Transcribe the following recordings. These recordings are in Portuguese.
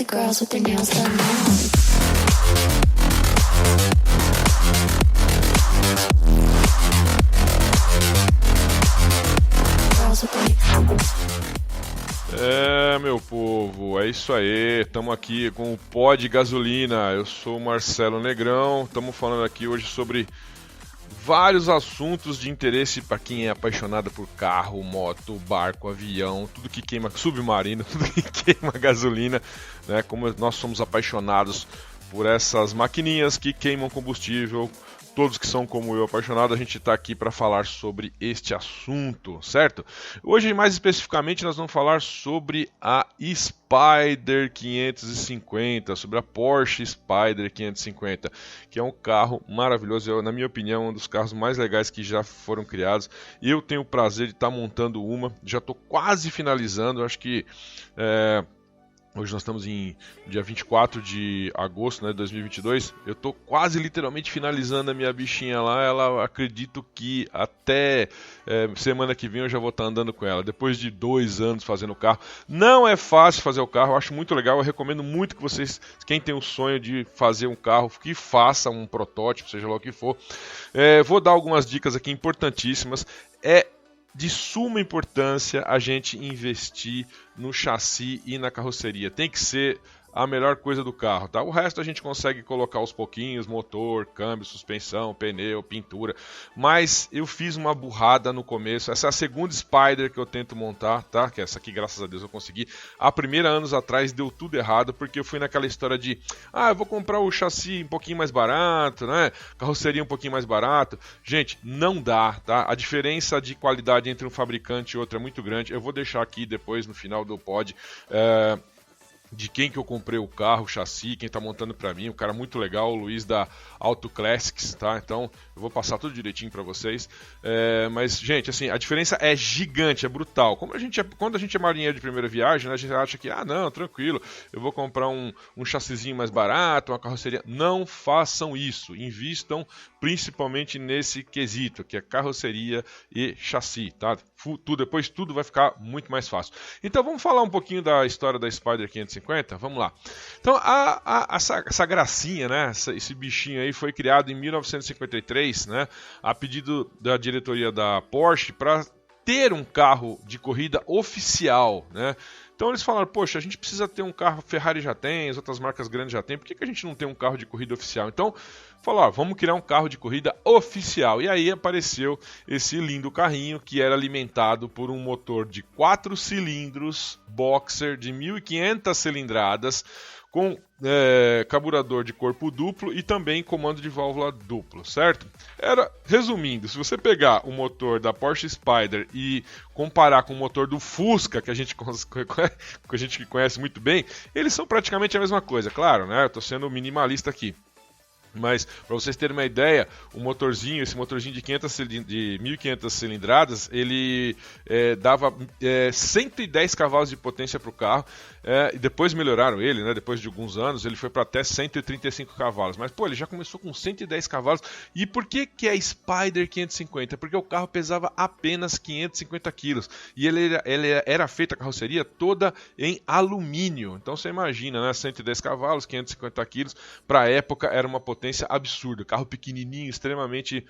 the girls with their nails done now. Meu povo, é isso aí, estamos aqui com o Pó de Gasolina. Eu sou o Marcelo Negrão, estamos falando aqui hoje sobre vários assuntos de interesse para quem é apaixonado por carro, moto, barco, avião, tudo que queima, submarino, tudo que queima gasolina, né? Como nós somos apaixonados por essas maquininhas que queimam combustível. Todos que são como eu apaixonados, a gente está aqui para falar sobre este assunto, certo? Hoje, mais especificamente, nós vamos falar sobre a Spyder 550, sobre a Porsche Spyder 550, que é um carro maravilhoso, na minha opinião, um dos carros mais legais que já foram criados. Eu tenho o prazer de estar montando uma, já estou quase finalizando, acho que... Hoje nós estamos em dia 24 de agosto, né, de 2022. Eu estou quase literalmente finalizando a minha bichinha lá. Ela, acredito que até semana que vem eu já vou estar andando com ela. Depois de 2 anos fazendo o carro. Não é fácil fazer o carro, eu acho muito legal. Eu recomendo muito que vocês, quem tem o sonho de fazer um carro, que faça um protótipo, seja lá o que for. Vou dar algumas dicas aqui importantíssimas. De suma importância a gente investir no chassi e na carroceria. Tem que ser a melhor coisa do carro, tá? O resto a gente consegue colocar aos pouquinhos, motor, câmbio, suspensão, pneu, pintura. Mas eu fiz uma burrada no começo. Essa é a segunda Spyder que eu tento montar, tá? Que essa aqui, graças a Deus, eu consegui. A primeira, anos atrás, deu tudo errado, porque eu fui naquela história de eu vou comprar o chassi um pouquinho mais barato, né? Carroceria um pouquinho mais barato. Gente, não dá, tá? A diferença de qualidade entre um fabricante e outro é muito grande. Eu vou deixar aqui depois, no final do pod, de quem que eu comprei o carro, o chassi, quem tá montando pra mim, um cara muito legal, o Luiz da Auto Classics, tá? Então eu vou passar tudo direitinho pra vocês. Mas, gente, assim, a diferença é gigante, é brutal. Quando a gente é marinheiro de primeira viagem, né, a gente acha que, não, tranquilo, eu vou comprar um chassizinho mais barato, uma carroceria. Não façam isso, invistam principalmente nesse quesito, que é carroceria e chassi, tá? Depois tudo vai ficar muito mais fácil. Então vamos falar um pouquinho da história da Spyder 550? Vamos lá. Então essa gracinha, né? Esse bichinho aí foi criado em 1953, né? A pedido da diretoria da Porsche para ter um carro de corrida oficial, né? Então eles falaram, poxa, a gente precisa ter um carro, Ferrari já tem, as outras marcas grandes já tem, por que a gente não tem um carro de corrida oficial? Então falaram, vamos criar um carro de corrida oficial. E aí apareceu esse lindo carrinho que era alimentado por um motor de 4 cilindros, boxer de 1.500 cilindradas, com carburador de corpo duplo e também comando de válvula duplo, certo? Resumindo, se você pegar o motor da Porsche Spyder e comparar com o motor do Fusca, que a gente conhece muito bem, eles são praticamente a mesma coisa, claro, né? Eu estou sendo minimalista aqui. Mas, para vocês terem uma ideia, esse motorzinho de 1.500 cilindradas, ele dava 110 cavalos de potência para o carro, e depois melhoraram ele, né? Depois de alguns anos, ele foi para até 135 cavalos. Mas, ele já começou com 110 cavalos. E por que é Spyder 550? Porque o carro pesava apenas 550 quilos. E ele era feita a carroceria toda em alumínio. Então, você imagina, né? 110 cavalos, 550 quilos, para a época era uma potência absurda, carro pequenininho, extremamente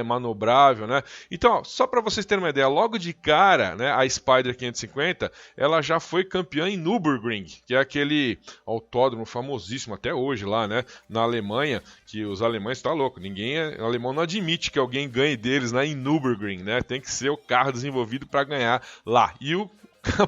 manobrável, né? Então, só para vocês terem uma ideia, logo de cara, né, a Spyder 550, ela já foi campeã em Nürburgring, que é aquele autódromo famosíssimo até hoje lá, né, na Alemanha, que os alemães tá louco, alemão não admite que alguém ganhe deles, né, em Nürburgring, né? Tem que ser o carro desenvolvido para ganhar lá. E o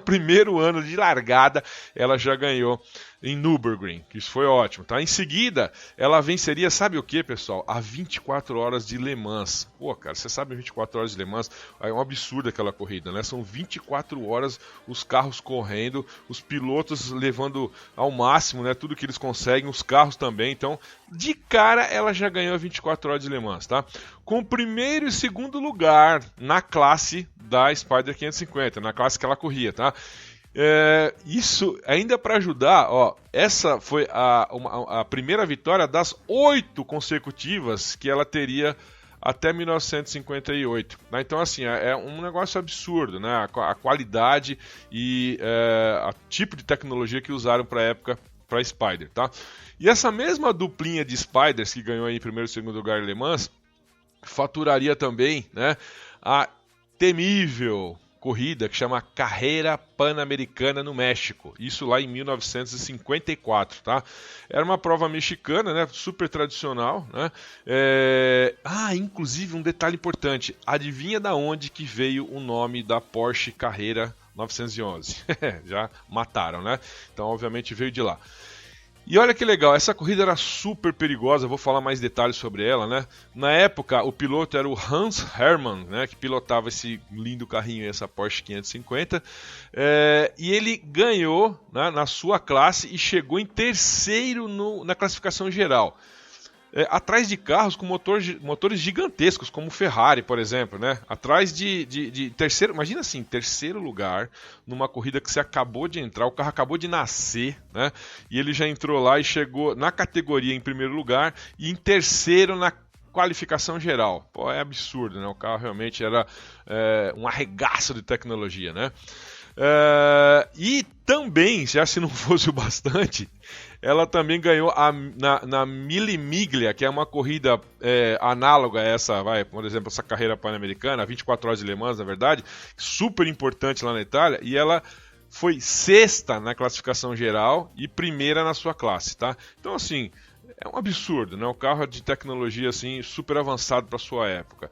primeiro ano de largada, ela já ganhou em Nürburgring, que isso foi ótimo, tá? Em seguida, ela venceria, sabe o que, pessoal? A 24 horas de Le Mans. Pô, cara, você sabe 24 horas de Le Mans? É um absurdo aquela corrida, né? São 24 horas os carros correndo, os pilotos levando ao máximo, né? Tudo que eles conseguem, os carros também. Então, de cara, ela já ganhou a 24 horas de Le Mans, tá? Com o primeiro e segundo lugar na classe da Spyder 550, na classe que ela corria, tá? Isso ainda para ajudar, ó, essa foi a primeira vitória das 8 consecutivas que ela teria até 1958. Né? Então, assim, é um negócio absurdo, né? A qualidade e o tipo de tecnologia que usaram para a época para Spider, tá? E essa mesma duplinha de Spiders que ganhou aí em primeiro e segundo lugar em Le Mans, faturaria também, né, a temível corrida que chama Carreira Pan-Americana no México, isso lá em 1954, tá? Era uma prova mexicana, né, super tradicional, né? Inclusive um detalhe importante, adivinha da onde que veio o nome da Porsche Carreira 911? Já mataram, né? Então obviamente veio de lá. E olha que legal, essa corrida era super perigosa, vou falar mais detalhes sobre ela, né? Na época, o piloto era o Hans Hermann, né, que pilotava esse lindo carrinho, essa Porsche 550, e ele ganhou, né, na sua classe e chegou em terceiro na classificação geral. Atrás de carros com motores gigantescos, como o Ferrari, por exemplo, né? Atrás de terceiro, imagina assim, terceiro lugar numa corrida que você acabou de entrar, o carro acabou de nascer, né? E ele já entrou lá e chegou na categoria em primeiro lugar e em terceiro na qualificação geral. Pô, é absurdo, né? O carro realmente era um arregaço de tecnologia, né? E também, já se não fosse o bastante, ela também ganhou na Mille Miglia, que é uma corrida análoga a essa, por exemplo, essa carreira pan-americana, 24 horas de Le Mans, na verdade, super importante lá na Itália, e ela foi sexta na classificação geral e primeira na sua classe, tá? Então, assim, é um absurdo, né? Um carro de tecnologia, assim, super avançado para sua época.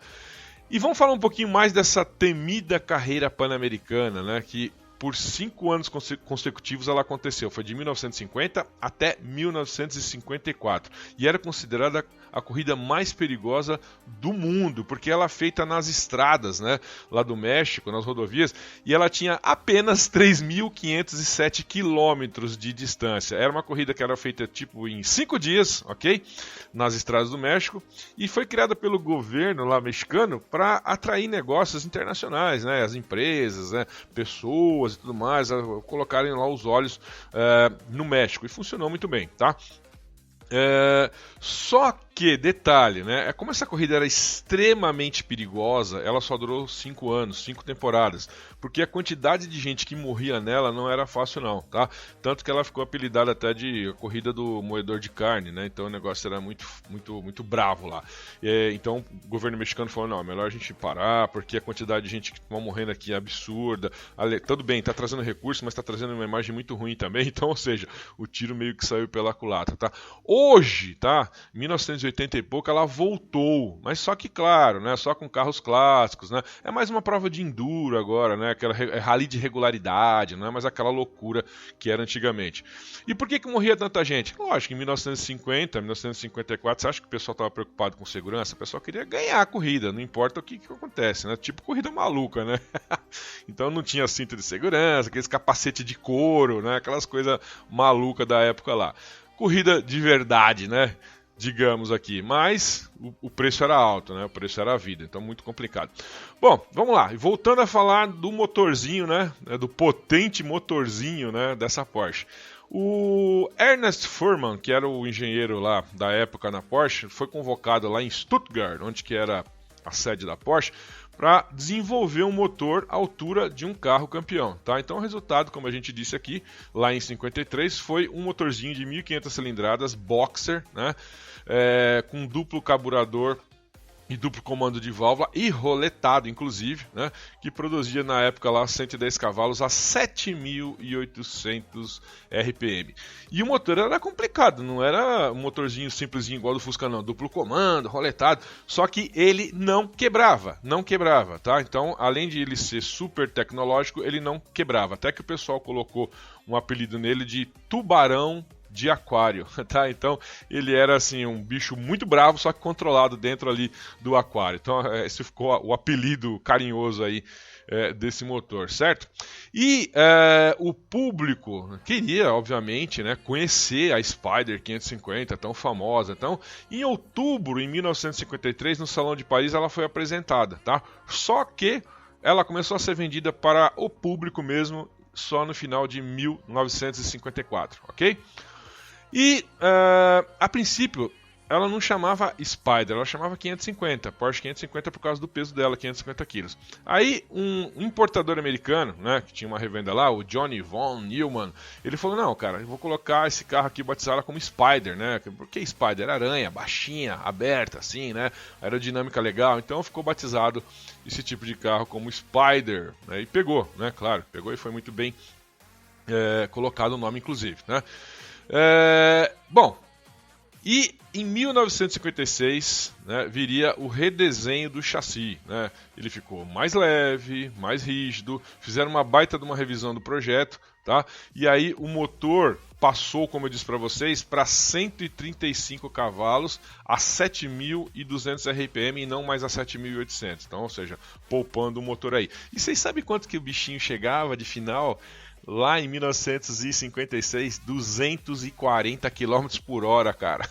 E vamos falar um pouquinho mais dessa temida carreira pan-americana, né? Que por 5 anos consecutivos ela aconteceu. Foi de 1950 até 1954. E era considerada a corrida mais perigosa do mundo, porque ela é feita nas estradas, né, lá do México, nas rodovias, e ela tinha apenas 3.507 quilômetros de distância. Era uma corrida que era feita tipo em 5 dias, ok? Nas estradas do México, e foi criada pelo governo lá mexicano para atrair negócios internacionais, né, as empresas, né, pessoas e tudo mais, a colocarem lá os olhos no México, e funcionou muito bem, tá? Só que, detalhe, né? Como essa corrida era extremamente perigosa, ela só durou 5 anos, 5 temporadas, porque a quantidade de gente que morria nela não era fácil não, tá? Tanto que ela ficou apelidada até de a corrida do moedor de carne, né? Então o negócio era muito bravo lá. Então o governo mexicano falou, não, é melhor a gente parar, porque a quantidade de gente que está morrendo aqui é absurda. Tudo bem, tá trazendo recurso, mas tá trazendo uma imagem muito ruim também, então, ou seja, o tiro meio que saiu pela culatra, tá? Hoje, tá? 1980 e pouco, ela voltou, mas só que, claro, né? Só com carros clássicos, né? É mais uma prova de enduro agora, né? Aquela rally de regularidade, não é mais aquela loucura que era antigamente. E por que morria tanta gente? Lógico, em 1950, 1954, você acha que o pessoal estava preocupado com segurança? O pessoal queria ganhar a corrida, não importa o que acontece, né? Tipo corrida maluca, né? Então não tinha cinto de segurança, aqueles capacete de couro, né? Aquelas coisas malucas da época lá. Corrida de verdade, né? Digamos aqui, mas o preço era alto, né? O preço era a vida, então muito complicado. Bom, vamos lá, voltando a falar do motorzinho, né? Do potente motorzinho, né? Dessa Porsche. O Ernest Fuhrmann, que era o engenheiro lá da época na Porsche, foi convocado lá em Stuttgart, onde que era a sede da Porsche, para desenvolver um motor à altura de um carro campeão, tá? Então o resultado, como a gente disse aqui, lá em 53, foi um motorzinho de 1.500 cilindradas, boxer, né? Com duplo carburador e duplo comando de válvula e roletado, inclusive, né? Que produzia na época lá 110 cavalos a 7.800 RPM. E o motor era complicado, não era um motorzinho simplesinho igual do Fusca não, duplo comando, roletado, só que ele não quebrava, tá? Então, além de ele ser super tecnológico, ele não quebrava, até que o pessoal colocou um apelido nele de Tubarão de aquário, tá? Então ele era assim um bicho muito bravo, só que controlado dentro ali do aquário. Então esse ficou o apelido carinhoso aí desse motor, certo? E o público queria, obviamente, né, conhecer a Spider 550, tão famosa. Então, em outubro de 1953, no Salão de Paris, ela foi apresentada, tá? Só que ela começou a ser vendida para o público mesmo só no final de 1954, ok? E, a princípio, ela não chamava Spider, ela chamava 550, Porsche 550 por causa do peso dela, 550 quilos. Aí um importador americano, né, que tinha uma revenda lá, o Johnny Von Neumann, ele falou, não, cara, eu vou colocar esse carro aqui, batizar ela como Spider, né, porque Spider, aranha, baixinha, aberta, assim, né, aerodinâmica legal, então ficou batizado esse tipo de carro como Spider, né, e pegou, né, claro, pegou e foi muito bem colocado o nome, inclusive, né. Bom, e em 1956, né, viria o redesenho do chassi, né? Ele ficou mais leve, mais rígido, fizeram uma baita de uma revisão do projeto, tá? E aí o motor passou, como eu disse para vocês, para 135 cavalos a 7.200 RPM e não mais a 7.800, então, ou seja, poupando o motor aí. E vocês sabem quanto que o bichinho chegava de final? Lá em 1956, 240 km por hora, cara.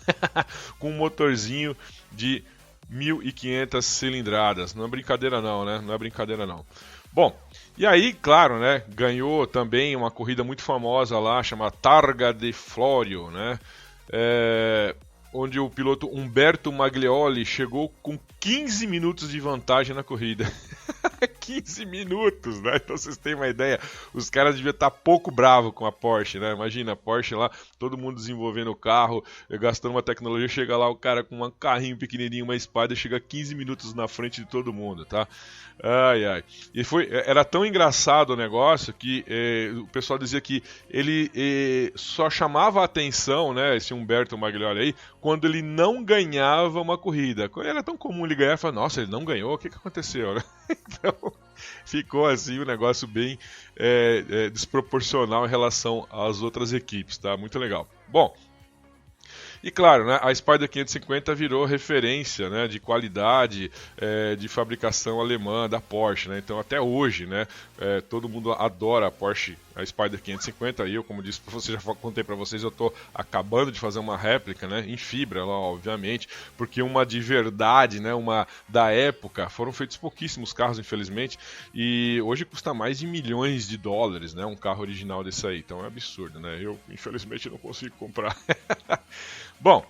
Com um motorzinho de 1.500 cilindradas. Não é brincadeira não, né? Não é brincadeira não. Bom, e aí, claro, né? Ganhou também uma corrida muito famosa lá, chamada Targa de Florio, né? Onde o piloto Umberto Maglioli chegou com 15 minutos de vantagem na corrida. 15 minutos, né? Então vocês têm uma ideia, os caras deviam estar pouco bravos com a Porsche, né? Imagina, a Porsche lá, todo mundo desenvolvendo o carro, gastando uma tecnologia, chega lá o cara com um carrinho pequenininho, uma Spider, chega 15 minutos na frente de todo mundo, tá? Ai, ai. E era tão engraçado o negócio que o pessoal dizia que ele só chamava a atenção, né, esse Umberto Maglioli aí, quando ele não ganhava uma corrida. Quando era tão comum ele ganhar, falava, nossa, ele não ganhou, o que aconteceu, né? Então, ficou assim um negócio bem desproporcional em relação às outras equipes, tá? Muito legal. Bom, e claro, né, a Spider 550 virou referência, né, de qualidade de fabricação alemã da Porsche, né? Então até hoje, né, todo mundo adora a Porsche, a Spider 550. E eu, como disse para vocês, já contei para vocês, eu estou acabando de fazer uma réplica, né, em fibra, lá, obviamente, porque uma de verdade, né, uma da época, foram feitos pouquíssimos carros, infelizmente, e hoje custa mais de milhões de dólares, né, um carro original desse aí. Então é absurdo, né? Eu, infelizmente, não consigo comprar. Bom,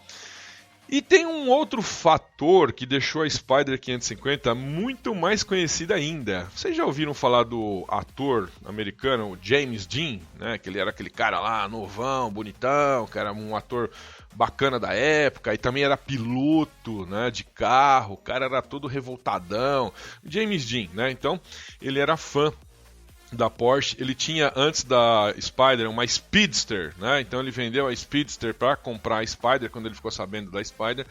e tem um outro fator que deixou a Spider 550 muito mais conhecida ainda. Vocês já ouviram falar do ator americano James Dean, né? Que ele era aquele cara lá, novão, bonitão, que era um ator bacana da época, e também era piloto, né, de carro, o cara era todo revoltadão. James Dean, né? Então, ele era fã da Porsche. Ele tinha antes da Spider uma Speedster, né? Então ele vendeu a Speedster para comprar a Spider quando ele ficou sabendo da Spider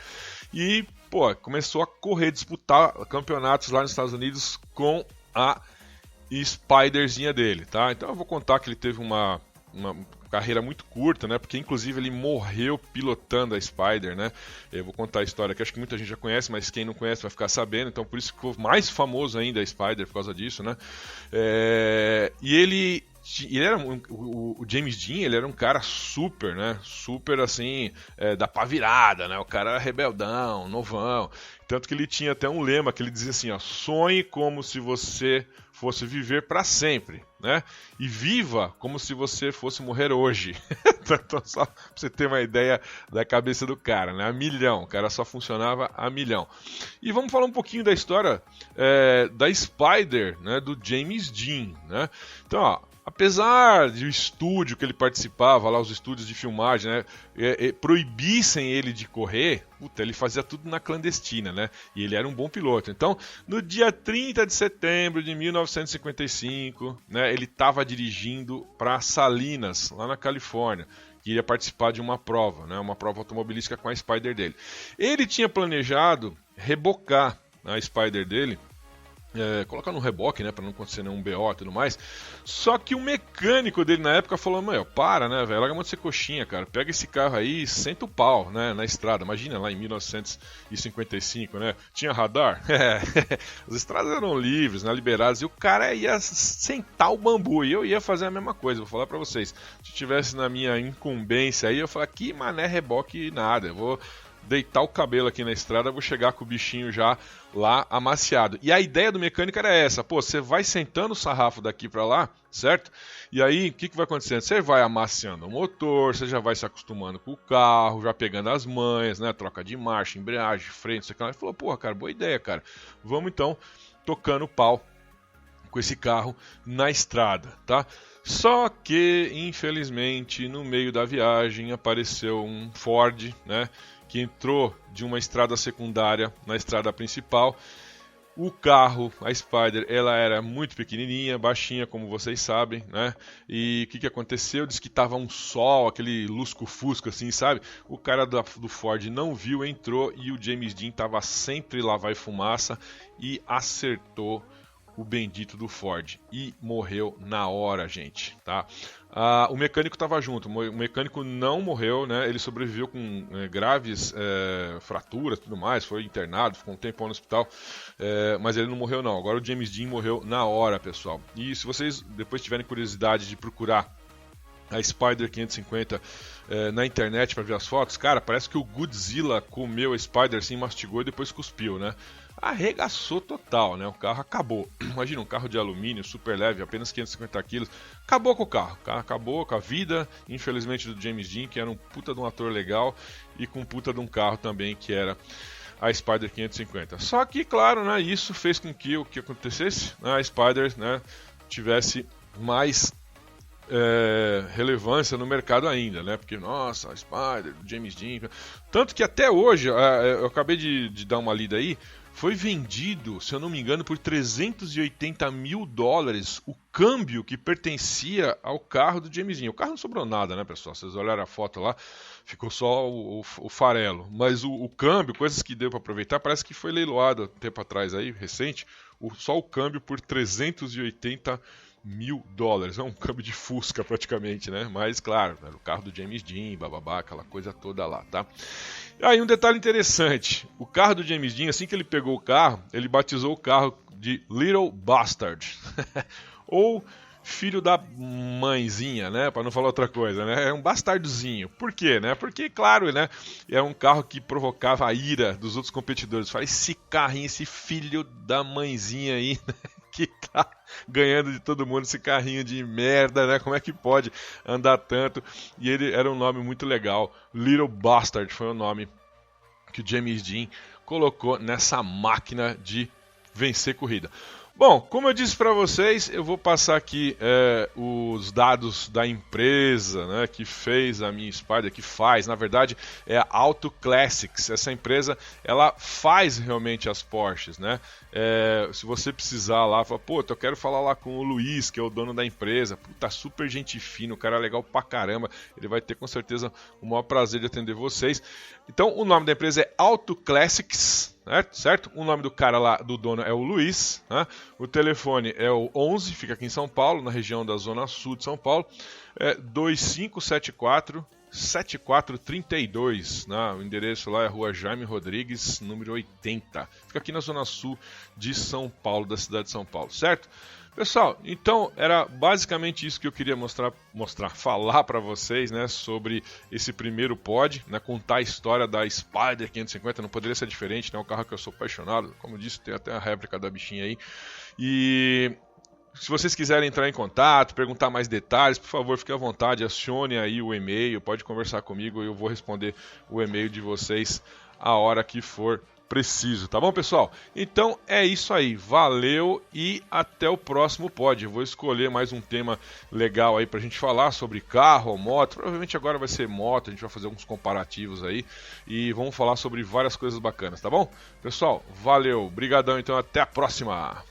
e, pô, começou a correr, disputar campeonatos lá nos Estados Unidos com a Spiderzinha dele, tá? Então eu vou contar que ele teve uma carreira muito curta, né? Porque inclusive ele morreu pilotando a Spider, né? Eu vou contar a história que acho que muita gente já conhece, mas quem não conhece vai ficar sabendo. Então por isso que ficou mais famoso ainda a Spider por causa disso, né? E ele era o James Dean, ele era um cara super, né? Super assim, da pá virada, né? O cara era rebeldão, novão. Tanto que ele tinha até um lema que ele dizia assim, ó, sonhe como se você fosse viver para sempre, né? E viva como se você fosse morrer hoje. Então, só pra você ter uma ideia da cabeça do cara, né? A milhão, o cara só funcionava a milhão. E vamos falar um pouquinho da história da Spider, né? Do James Dean, né? Então, ó, apesar do estúdio que ele participava, lá os estúdios de filmagem, né, proibissem ele de correr, ele fazia tudo na clandestina, né? E ele era um bom piloto. Então, no dia 30 de setembro de 1955, né, ele estava dirigindo para Salinas, lá na Califórnia, que iria participar de uma prova, né, uma prova automobilística com a Spider dele. Ele tinha planejado rebocar a Spider dele, colocar no reboque, né, para não acontecer nenhum BO e tudo mais. Só que o mecânico dele na época falou, meu, para, né, velho, larga a mão de ser coxinha, cara, pega esse carro aí e senta o pau, né, na estrada. Imagina lá em 1955, né, tinha radar, as estradas eram livres, né, liberadas, e o cara ia sentar o bambu, e eu ia fazer a mesma coisa. Vou falar para vocês, se tivesse na minha incumbência aí, eu ia falar, que mané reboque nada, eu vou deitar o cabelo aqui na estrada, eu vou chegar com o bichinho já lá amaciado. E a ideia do mecânico era essa, pô, você vai sentando o sarrafo daqui para lá, certo? E aí, o que vai acontecendo? Você vai amaciando o motor, você já vai se acostumando com o carro, já pegando as manhas, né? Troca de marcha, embreagem, freio, isso aqui. Ele falou, porra, cara, boa ideia, cara. Vamos então tocando pau com esse carro na estrada, tá? Só que, infelizmente, no meio da viagem apareceu um Ford, né, que entrou de uma estrada secundária na estrada principal. O carro, a Spider, ela era muito pequenininha, baixinha, como vocês sabem, né? E o que aconteceu? Diz que tava um sol, aquele lusco-fusco assim, sabe? O cara do Ford não viu, entrou e o James Dean tava sempre lá vai fumaça e acertou o bendito do Ford e morreu na hora, gente, tá? O mecânico estava junto, o mecânico não morreu, né? Ele sobreviveu com graves fraturas e tudo mais, foi internado, ficou um tempão no hospital, mas ele não morreu não. Agora o James Dean morreu na hora, pessoal. E se vocês depois tiverem curiosidade de procurar a Spider 550 na internet para ver as fotos, cara, parece que o Godzilla comeu a Spider assim, mastigou e depois cuspiu, né? Arregaçou total, né? O carro acabou. Imagina um carro de alumínio, super leve, apenas 550 quilos. Acabou com o carro. Acabou com a vida, infelizmente, do James Dean, que era um puta de um ator legal, e com um puta de um carro também, que era a Spider 550. Só que, claro, né, isso fez com que o que acontecesse, né, a Spider, né, tivesse mais relevância no mercado ainda, né? Porque, nossa, a Spider, James Dean... Tanto que até hoje, eu acabei de dar uma lida aí, foi vendido, se eu não me engano, por $380 mil o câmbio que pertencia ao carro do James Dean. O carro não sobrou nada, né, pessoal? Vocês olharam a foto lá, ficou só o farelo. Mas o câmbio, coisas que deu para aproveitar, parece que foi leiloado um tempo atrás aí, recente, só o câmbio por $380 mil. É um câmbio de Fusca praticamente, né? Mas claro, era o carro do James Dean, bababá, aquela coisa toda lá, tá? Aí um detalhe interessante, o carro do James Dean, assim que ele pegou o carro, ele batizou o carro de Little Bastard, ou filho da mãezinha, né? Para não falar outra coisa, né? É um bastardozinho. Por quê, né? Porque, claro, né? É um carro que provocava a ira dos outros competidores. Fala, esse carrinho, esse filho da mãezinha aí, né? Que tá ganhando de todo mundo esse carrinho de merda, né? Como é que pode andar tanto? E ele era um nome muito legal. Little Bastard foi o nome que o James Dean colocou nessa máquina de vencer corrida. Bom, como eu disse para vocês, eu vou passar aqui os dados da empresa, né, que fez a minha Spider, que faz, na verdade, é a Auto Classics. Essa empresa, ela faz realmente as Porsches, né? Se você precisar lá, fala, pô, eu quero falar lá com o Luiz, que é o dono da empresa, puta, super gente fina, o cara é legal pra caramba, ele vai ter com certeza o maior prazer de atender vocês. Então, o nome da empresa é Auto Classics, certo? O nome do cara lá, do dono, é o Luiz, né? O telefone é o 11, fica aqui em São Paulo, na região da Zona Sul de São Paulo, 2574-7432, né? O endereço lá é Rua Jaime Rodrigues, número 80, fica aqui na Zona Sul de São Paulo, da cidade de São Paulo, certo? Pessoal, então era basicamente isso que eu queria falar para vocês, né, sobre esse primeiro pod, né, contar a história da Spider 550, não poderia ser diferente, né, um carro que eu sou apaixonado, como disse, tem até a réplica da bichinha aí, e se vocês quiserem entrar em contato, perguntar mais detalhes, por favor, fique à vontade, acione aí o e-mail, pode conversar comigo e eu vou responder o e-mail de vocês a hora que for preciso, tá bom, pessoal? Então é isso aí, valeu e até o próximo pod. Eu vou escolher mais um tema legal aí pra gente falar sobre carro ou moto, provavelmente agora vai ser moto, a gente vai fazer alguns comparativos aí e vamos falar sobre várias coisas bacanas, tá bom? Pessoal, valeu, brigadão, então até a próxima!